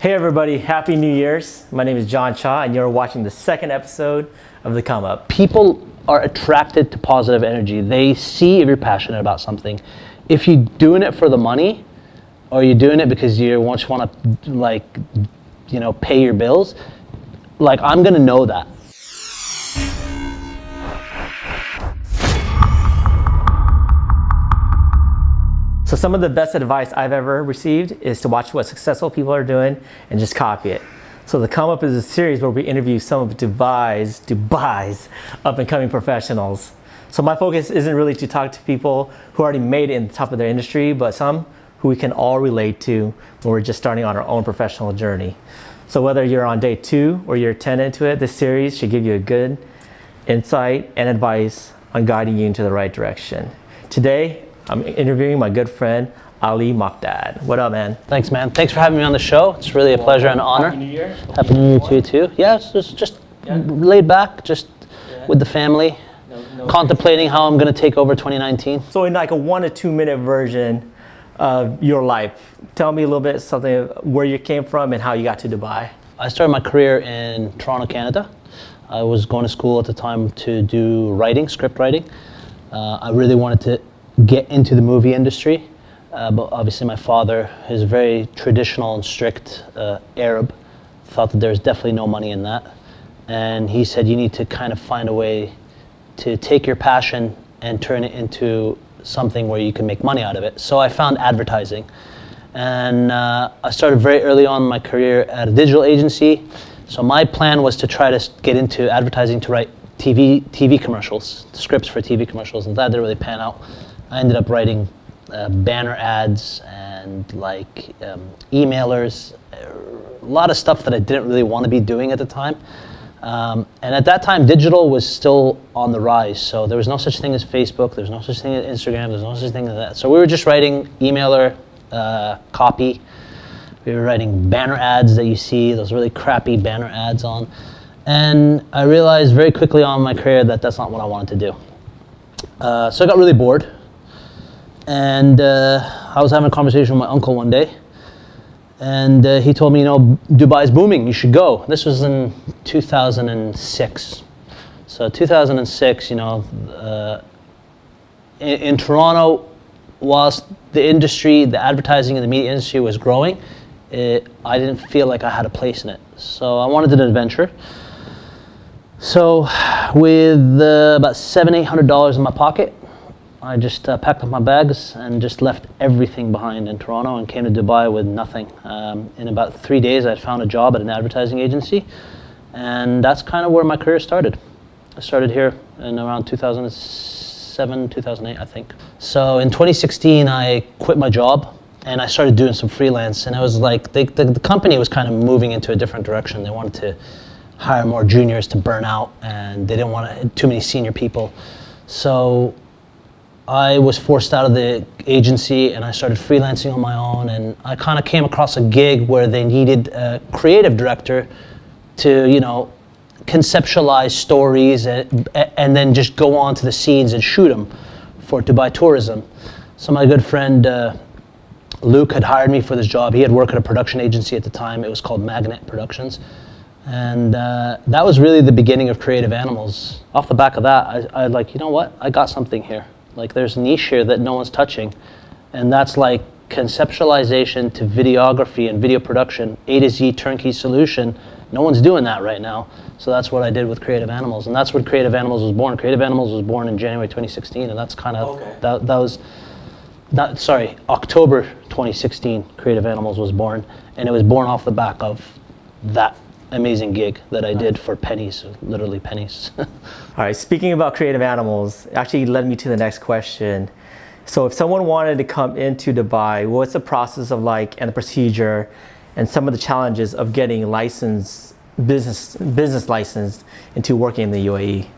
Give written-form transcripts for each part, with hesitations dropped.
Hey everybody, Happy New Year's. My name is John Cha and you're watching the second episode of The Come Up. People are attracted to positive energy. They see if you're passionate about something. If you're doing it for the money, or you're doing it because you just want to, pay your bills, I'm gonna know that. So some of the best advice I've ever received is to watch what successful people are doing and just copy it. So The Come Up is a series where we interview some of Dubai's up and coming professionals. So my focus isn't really to talk to people who already made it in the top of their industry, but some who we can all relate to when we're just starting on our own professional journey. So whether you're on day 2 or you're 10 into it, this series should give you a good insight and advice on guiding you into the right direction. Today, I'm interviewing my good friend, Ali Mokdad. What up, man? Thanks, man. Thanks for having me on the show. It's really a pleasure and honor. Happy New Year. Happy New Year to you too. Yeah, it's just laid back, with the family, contemplating how I'm going to take over 2019. So in like a 1 to 2 minute version of your life, tell me a little bit something where you came from and how you got to Dubai. I started my career in Toronto, Canada. I was going to school at the time to do writing, script writing. I really wanted to get into the movie industry, but obviously my father is very traditional and strict Arab, thought that there's definitely no money in that, and he said you need to kind of find a way to take your passion and turn it into something where you can make money out of it. So I found advertising, and I started very early on in my career at a digital agency. So my plan was to try to get into advertising, to write TV commercials, scripts for TV commercials, and that didn't really pan out. I ended up writing banner ads and emailers, a lot of stuff that I didn't really want to be doing at the time. And at that time, digital was still on the rise. So there was no such thing as Facebook, there was no such thing as Instagram, there was no such thing as that. So we were just writing emailer copy. We were writing banner ads that you see, those really crappy banner ads on. And I realized very quickly on in my career that that's not what I wanted to do. So I got really bored. And I was having a conversation with my uncle one day, and he told me, Dubai's booming, you should go. This was in 2006. So 2006, in Toronto, whilst the industry, the advertising and the media industry was growing, I didn't feel like I had a place in it. So I wanted an adventure. So with about $700-800 in my pocket, I just packed up my bags and just left everything behind in Toronto and came to Dubai with nothing. In about 3 days, I found a job at an advertising agency, and that's kind of where my career started. I started here in around 2007, 2008, I think. So in 2016, I quit my job and I started doing some freelance, and it was like the company was kind of moving into a different direction. They wanted to hire more juniors to burn out, and they didn't want too many senior people. So I was forced out of the agency and I started freelancing on my own, and I kind of came across a gig where they needed a creative director to, conceptualize stories and then just go on to the scenes and shoot them for Dubai tourism. So my good friend Luke had hired me for this job. He had worked at a production agency at the time. It was called Magnet Productions. And that was really the beginning of Creative Animals. Off the back of that, I like, I got something here. There's a niche here that no one's touching, and that's like conceptualization to videography and video production, A to Z turnkey solution. No one's doing that right now. So that's what I did with Creative Animals, and that's when Creative Animals was born. Creative Animals was born in January 2016, and that's kind of, that was, October 2016, Creative Animals was born, and it was born off the back of that amazing gig that I did for pennies, literally pennies. All right, speaking about Creative Animals, actually led me to the next question. So if someone wanted to come into Dubai, what's the process of and the procedure and some of the challenges of getting business licensed into working in the UAE?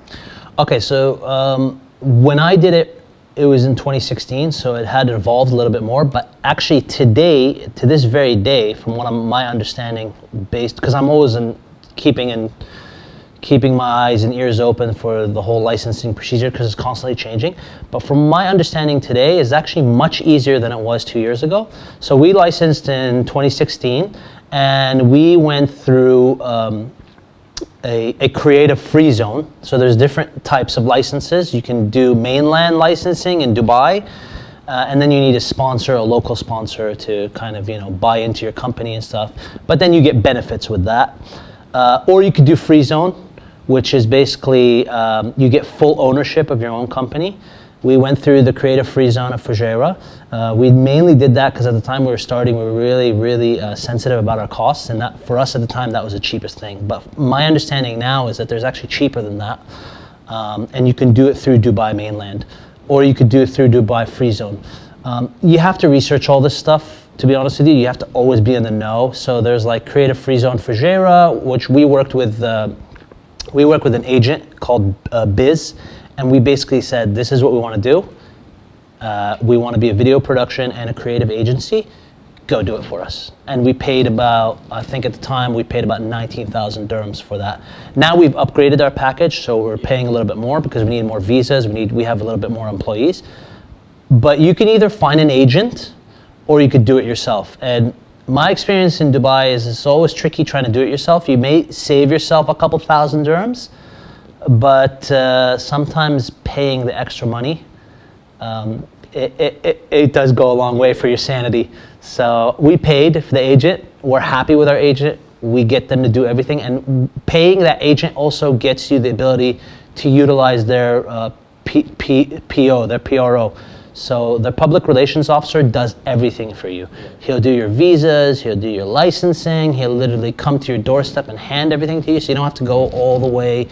Okay, so when I did it, it was in 2016, so it had evolved a little bit more. But actually today, to this very day, from what my understanding, because I'm always keeping my eyes and ears open for the whole licensing procedure because it's constantly changing. But from my understanding today, is actually much easier than it was 2 years ago. So we licensed in 2016, and we went through a creative free zone. So there's different types of licenses. You can do mainland licensing in Dubai, and then you need a sponsor, a local sponsor, to kind of buy into your company and stuff. But then you get benefits with that. Or you could do free zone, which is basically you get full ownership of your own company. We went through the creative free zone of Fujairah. We mainly did that because at the time we were starting, we were really sensitive about our costs, and that for us at the time that was the cheapest thing. But my understanding now is that there's actually cheaper than that, and you can do it through Dubai mainland, or you could do it through Dubai free zone. You have to research all this stuff. To be honest with you, you have to always be in the know. So there's like creative free zone Fujairah, which we worked with. We work with an agent called Biz. And we basically said, this is what we want to do. We want to be a video production and a creative agency. Go do it for us. And we paid about, I think at the time, we paid about 19,000 dirhams for that. Now we've upgraded our package, so we're paying a little bit more because we need more visas. We have a little bit more employees. But you can either find an agent or you could do it yourself. And my experience in Dubai is it's always tricky trying to do it yourself. You may save yourself a couple thousand dirhams, but sometimes paying the extra money, it does go a long way for your sanity. So we paid for the agent. We're happy with our agent. We get them to do everything. And paying that agent also gets you the ability to utilize their PO, their PRO. So the public relations officer does everything for you. He'll do your visas, he'll do your licensing, he'll literally come to your doorstep and hand everything to you, so you don't have to go all the way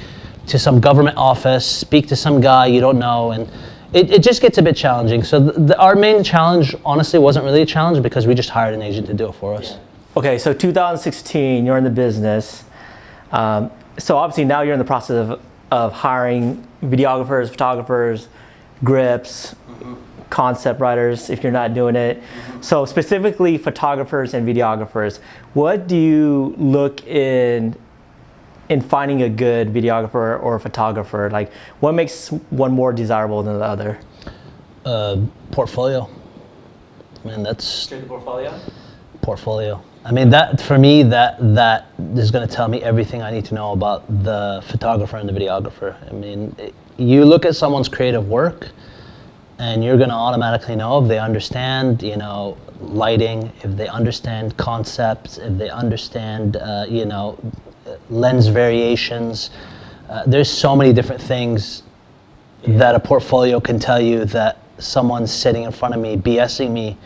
to some government office, speak to some guy you don't know, and it just gets a bit challenging. So our main challenge, honestly, wasn't really a challenge because we just hired an agent to do it for us. Okay, so 2016, you're in the business. So obviously now you're in the process of hiring videographers, photographers, grips, concept writers if you're not doing it. So specifically photographers and videographers, what do you look in finding a good videographer or photographer? Like, what makes one more desirable than the other? Portfolio. I mean, that's Straight portfolio. Portfolio. I mean, that for me, that is going to tell me everything I need to know about the photographer and the videographer. I mean, you look at someone's creative work, and you're going to automatically know if they understand, lighting, if they understand concepts, if they understand, lens variations. There's so many different things that a portfolio can tell you that someone sitting in front of me, BSing me,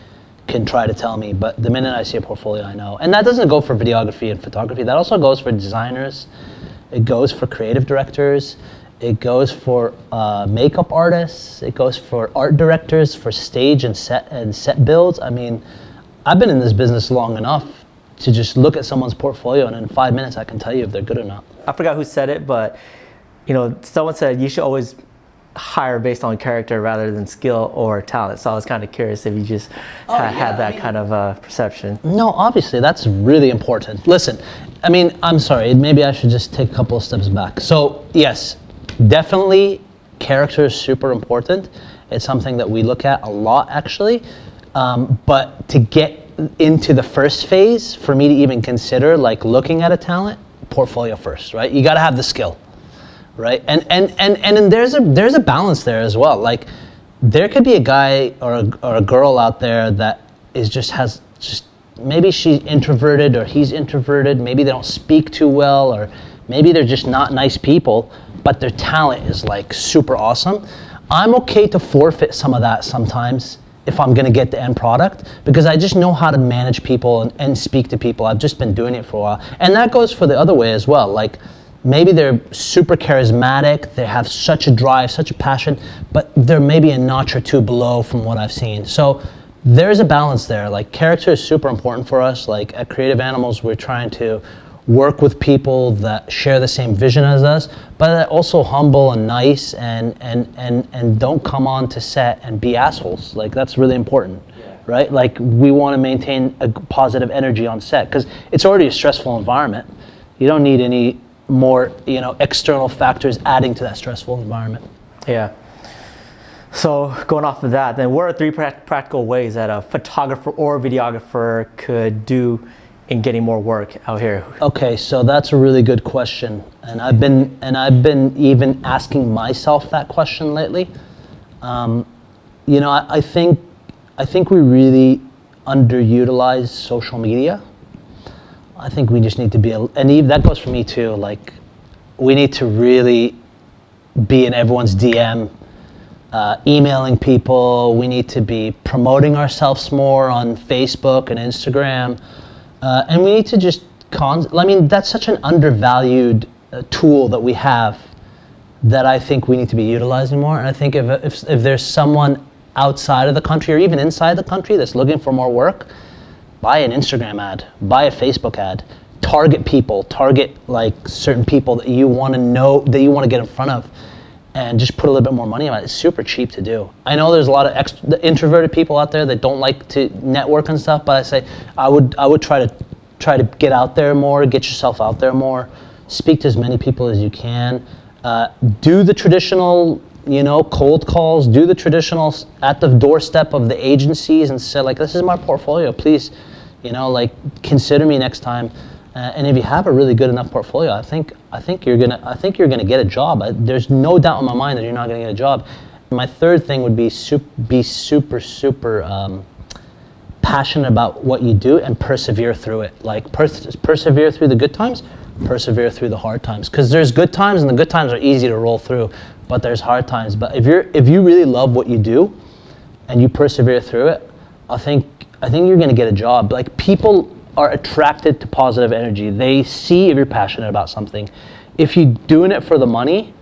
can try to tell me. But the minute I see a portfolio, I know. And that doesn't go for videography and photography. That also goes for designers. It goes for creative directors. It goes for makeup artists. It goes for art directors, for stage and set builds. I mean, I've been in this business long enough to just look at someone's portfolio, and in 5 minutes I can tell you if they're good or not. I forgot who said it, but someone said you should always hire based on character rather than skill or talent. So I was kind of curious if you just had that kind of perception. No, obviously that's really important. Listen, I mean, I'm sorry, maybe I should just take a couple of steps back. So yes, definitely character is super important. It's something that we look at a lot, actually. But to get into the first phase, for me to even consider like looking at a talent, portfolio first, right? You got to have the skill, right? And then there's a balance there as well. Like, there could be a guy or a girl out there that has maybe she's introverted or he's introverted. Maybe they don't speak too well, or maybe they're just not nice people, but their talent is like super awesome. I'm okay to forfeit some of that sometimes if I'm gonna get the end product, because I just know how to manage people and speak to people. I've just been doing it for a while. And that goes for the other way as well. Like, maybe they're super charismatic, they have such a drive, such a passion, but they're maybe a notch or two below from what I've seen. So there's a balance there. Like, character is super important for us. Like, at Creative Animals, we're trying to work with people that share the same vision as us, but are also humble and nice and don't come on to set and be assholes. Like, that's really important, right? Like, we want to maintain a positive energy on set because it's already a stressful environment. You don't need any more, external factors adding to that stressful environment. Yeah. So going off of that, then what are 3 practical ways that a photographer or videographer could do in getting more work out here? Okay, so that's a really good question, and I've been even asking myself that question lately. You know, I think we really underutilize social media. I think we just need to be, and that goes for me too. Like, we need to really be in everyone's DM, emailing people. We need to be promoting ourselves more on Facebook and Instagram. And we need to just, I mean, that's such an undervalued tool that we have that I think we need to be utilizing more. And I think if there's someone outside of the country or even inside the country that's looking for more work, buy an Instagram ad, buy a Facebook ad, target people, target like certain people that you want to know, that you want to get in front of, and just put a little bit more money on it. It's super cheap to do. I know there's a lot of introverted people out there that don't like to network and stuff, but I say I would try to get out there more, get yourself out there more, speak to as many people as you can, do the traditional, you know, cold calls, do the traditional at the doorstep of the agencies and say like, this is my portfolio, please, you know, like consider me next time. And if you have a really good enough portfolio, I think you're gonna get a job. There's no doubt in my mind that you're not gonna get a job. My third thing would be super passionate about what you do and persevere through it. Like persevere through the good times, persevere through the hard times. Because there's good times, and the good times are easy to roll through, but there's hard times. But if you really love what you do, and you persevere through it, I think you're gonna get a job. Like, people are attracted to positive energy. They see if you're passionate about something. If you're doing it for the money,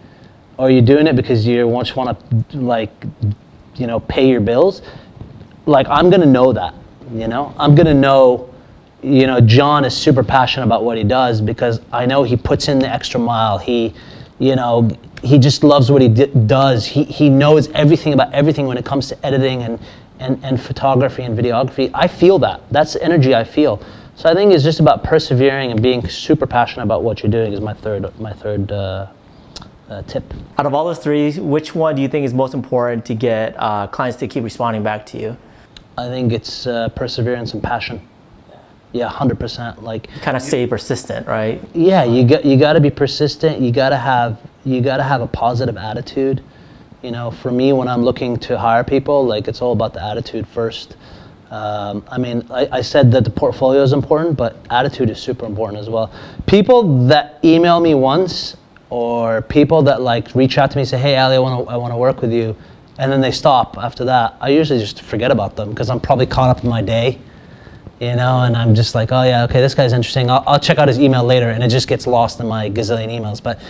or you're doing it because you just want to, like, you know, pay your bills, like, I'm gonna know that, you know? I'm gonna know, you know, John is super passionate about what he does because I know he puts in the extra mile. He, you know, he just loves what he does. He knows everything about everything when it comes to editing and photography and videography. I feel that. That's the energy I feel. So I think it's just about persevering and being super passionate about what you're doing is my third tip. Out of all those three, which one do you think is most important to get clients to keep responding back to you? I think it's perseverance and passion. Yeah, 100%. Like, kind of stay persistent, right? Yeah, you got to be persistent. You got to have a positive attitude. You know, for me, when I'm looking to hire people, like, it's all about the attitude first. I mean, I said that the portfolio is important, but attitude is super important as well. People that email me once, or people that like reach out to me and say, "Hey, Ali, I want to work with you," and then they stop after that, I usually just forget about them because I'm probably caught up in my day, you know, and I'm just like, oh yeah, okay, this guy's interesting. I'll check out his email later, and it just gets lost in my gazillion emails. But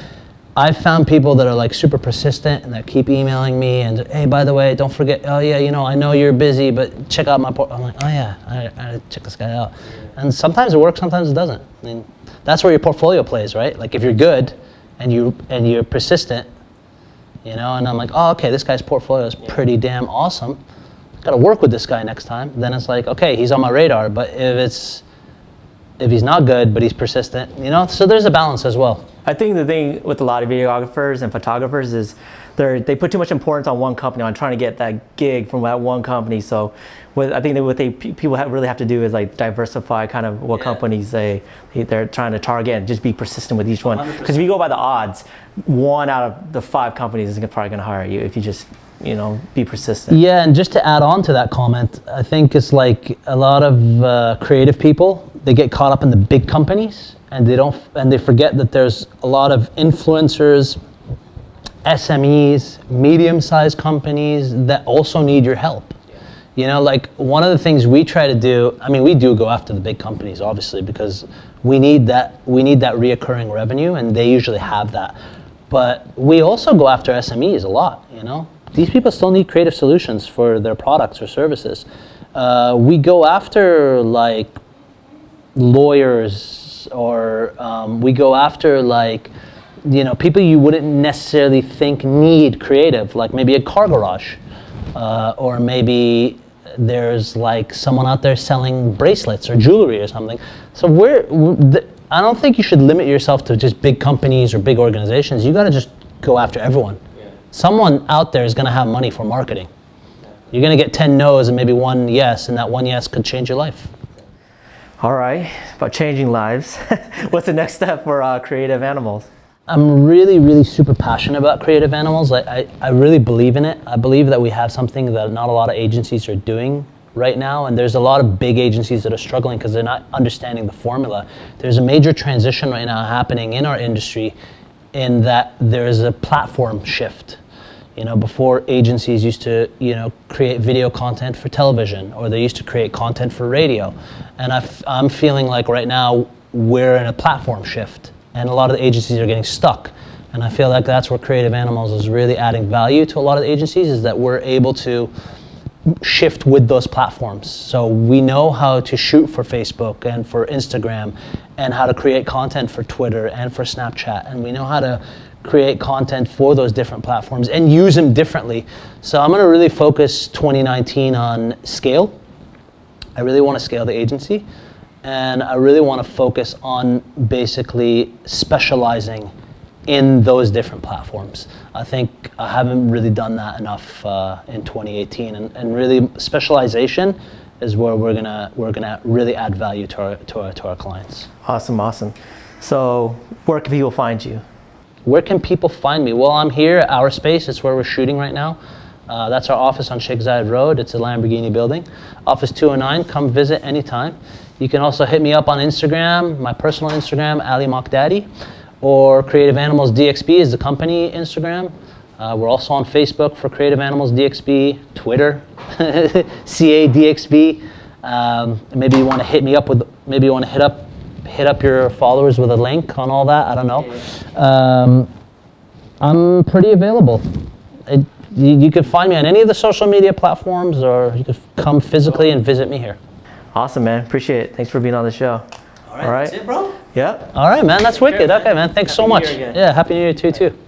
I've found people that are like super persistent and that keep emailing me and, hey, by the way, don't forget, oh yeah, you know, I know you're busy, but check out my I'm like, oh yeah, I check this guy out. And sometimes it works, sometimes it doesn't. I mean, that's where your portfolio plays, right? Like, if you're good and you're persistent, you know, and I'm like, oh, okay, this guy's portfolio is pretty damn awesome. Got to work with this guy next time. Then it's like, okay, he's on my radar. But if he's not good, but he's persistent, you know, so there's a balance as well. I think the thing with a lot of videographers and photographers is they put too much importance on one company, on trying to get that gig from that one company. So I think that people really have to do is like diversify kind of what companies they're trying to target, and just be persistent with each one. Because if you go by the odds, 1 out of the 5 companies is probably going to hire you if you just, you know, be persistent. Yeah, and just to add on to that comment, I think it's like a lot of creative people, they get caught up in the big companies, and they forget that there's a lot of influencers, SMEs, medium-sized companies that also need your help. You know, like, one of the things we try to do, I mean, we do go after the big companies, obviously, because we need that reoccurring revenue, and they usually have that. But we also go after SMEs a lot, you know. These people still need creative solutions for their products or services. We go after, like, lawyers, or we go after, like, you know, people you wouldn't necessarily think need creative, like maybe a car garage, or maybe there's like someone out there selling bracelets or jewelry or something. So I don't think you should limit yourself to just big companies or big organizations. You got to just go after everyone. Yeah. Someone out there is going to have money for marketing. Yeah. You're going to get 10 no's and maybe 1 yes, and that 1 yes could change your life. All right, about changing lives. What's the next step for Creative Animals? I'm really, really super passionate about Creative Animals. I really believe in it. I believe that we have something that not a lot of agencies are doing right now, and there's a lot of big agencies that are struggling because they're not understanding the formula. There's a major transition right now happening in our industry in that there's a platform shift. You know, before agencies used to, create video content for television, or they used to create content for radio. And I'm feeling like right now we're in a platform shift, and a lot of the agencies are getting stuck. And I feel like that's where Creative Animals is really adding value to a lot of the agencies, is that we're able to shift with those platforms. So we know how to shoot for Facebook and for Instagram, and how to create content for Twitter and for Snapchat, and we know how to create content for those different platforms and use them differently. So I'm going to really focus 2019 on scale. I really want to scale the agency, and I really want to focus on basically specializing in those different platforms. I think I haven't really done that enough in 2018, and really specialization is where we're gonna really add value to our clients. Awesome. So where can people find you? Where can people find me? Well, I'm here at Our Space. It's where we're shooting right now. That's our office on Sheikh Zayed Road. It's a Lamborghini building. Office 209, come visit anytime. You can also hit me up on Instagram, my personal Instagram, Ali Mokdad, or Creative Animals DXB is the company Instagram. We're also on Facebook for Creative Animals DXB, Twitter, CADXB. Maybe you want to hit me up with, maybe you want to hit up your followers with a link on all that. I don't know. I'm pretty available. You can find me on any of the social media platforms, or you could come physically and visit me here. Awesome, man. Appreciate it. Thanks for being on the show. All right. That's it, bro. Yeah. All right, man. That's wicked. Okay, man. Thanks so much. Happy New Year again. Yeah, Happy New Year to you too.